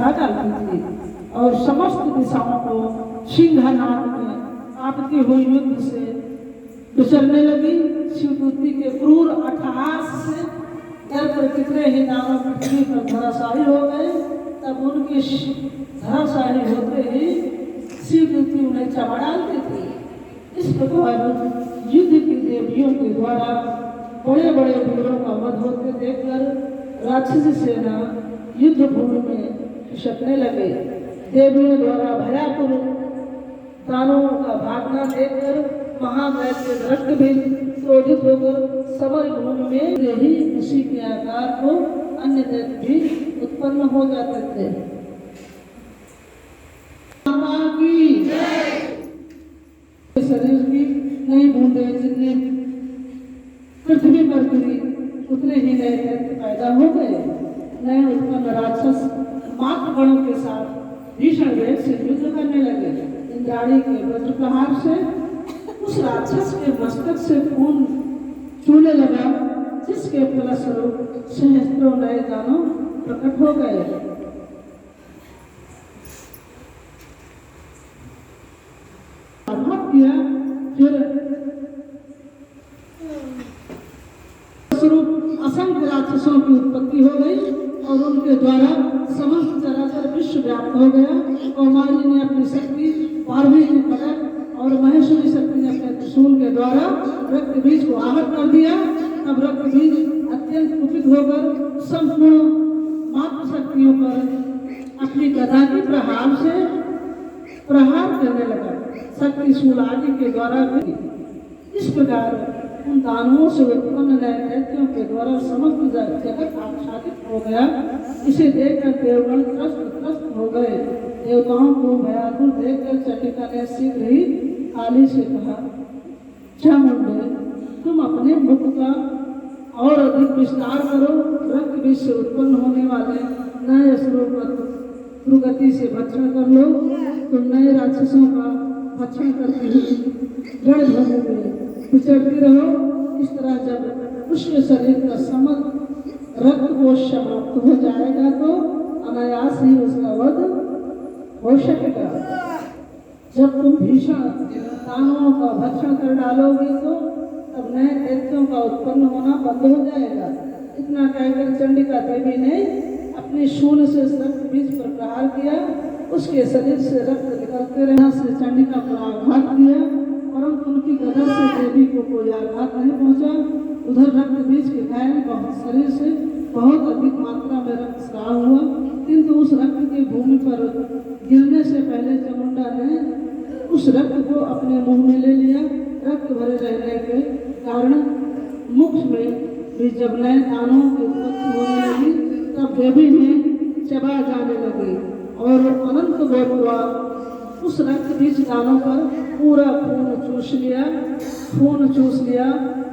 लगा डालती थी और समस्त दिशाओं को सिंहनाद में आपती हुई युद्ध से विचरने लगी। शिवदूती के क्रूर अट्टहास से डर कर कितने ही दानव पृथ्वी पर धराशायी हो गए। तब उनके धराशायी होते ही शिवदूती उन्हें चबा डालती थी। इस प्रकार युद्ध की देवियों के द्वारा बड़े बड़े वीरों का वध होते देखकर राक्षसी सेना युद्ध भूमि में खिसकने लगे। देवियों द्वारा भयातुर दानवों का भागना देखकर महादैत्य रक्तबीज क्रोधित होकर समर भूमि में ही उसी के आकार को अन्य दैत्य भी उत्पन्न हो जाते थे। शरीर की नई बूंदे जितनी पृथ्वी पर गिरी उतने ही नए दैत्य पैदा हो गए। नए उत्पन्न राक्षस मात्र गणों के साथ भीषण वेग से युद्ध करने लगे। इंद्राणी के वज्र प्रहार से उस राक्षस के मस्तक से खून चूने लगा, जिसके फलस्वरूप सहस्त्रों नए दानव प्रकट हो गए। किया फिर स्वरूप असंख्य राक्षसों की उत्पत्ति हो गई और उनके द्वारा समस्त चराचर विश्व व्याप्त हो गया। कौमारी ने अपनी शक्ति, पार्वती की कड़क और महेश्वरी शक्ति ने अपने त्रिशूल के द्वारा रक्त बीज को आहत कर दिया। तब रक्त बीज अत्यंत कुपित होकर संपूर्ण मात्र शक्तियों पर अपनी गदा के प्रहार से प्रहार करने लगा। शक्ति शूल आदि के द्वारा भी इस प्रकार उन दानवों से उत्पन्न नए दैत्यों के द्वारा समस्त जगत आच्छादित हो गया। इसे देखकर देवगण त्रस्त हो गए। देवताओं को भयातुर देखकर चंडिका ने शीघ्र ही काली से कहा, चामुंडे, तुम अपने मुख का और अधिक विस्तार करो। रक्त बीज से उत्पन्न होने वाले नए असुरों का दुर्गति से भक्षण कर लो। तुम नए राक्षसों का भक्षण करती हुई जड़ भूमि में विचरती रहो। इस तरह जब उसके शरीर का समस्त रक्त कोश समाप्त हो जाएगा तो अनायास ही उसका वध हो सकेगा। जब तुम भीषण दानवों का भक्षण कर डालोगे तो तब नए दैत्यों का उत्पन्न होना बंद हो जाएगा। इतना कहकर चंडिका देवी ने अपने शूल से रक्त बीज पर प्रहार किया। उसके शरीर से रक्त निकलते रहने से चंडिका पर आघात किया, परंतु उनकी गदा से देवी को कोई आघात नहीं पहुंचा। उधर रक्त बीज के घायल शरीर से बहुत अधिक मात्रा में रक्तस्राव हुआ, किंतु उस रक्त के भूमि पर गिरने से पहले चामुंडा ने उस रक्त को अपने मुंह में ले लिया। रक्त भरे रहने के कारण मुख में भी जब नए दानों की उत्पत्ति होने लगी तब देवी ने चबा जाने लगे और अनंत गोत्वाद उस रक्त बीज दानों पर पूरा खून चूस लिया।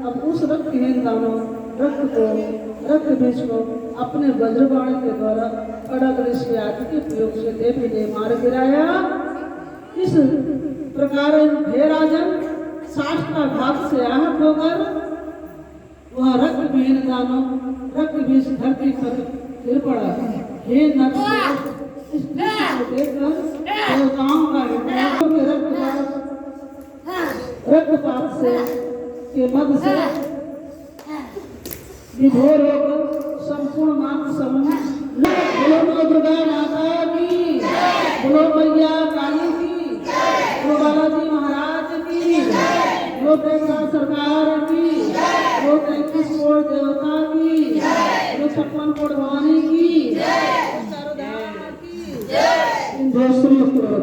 अब उस रक्तहीन दानों रक्त बीज को अपने वज्रबाण के द्वारा खड़ग ऋषि आदि के प्रयोग से देवी ने मार गिराया। इस प्रकार हे राजन, साष्टाघात से आहत होकर वह रक्तहीन दानव रक्त बीज धरती पर गिर पड़ा। हे नर, इस दृश्य को देखकर देवताओं का रक्तपात से के मद से विभोर होकर संपूर्ण मात्र समूह बोलो दुर्गा माता की, बोलो मैया काली की, बोलो बालाजी महाराज की, बोलो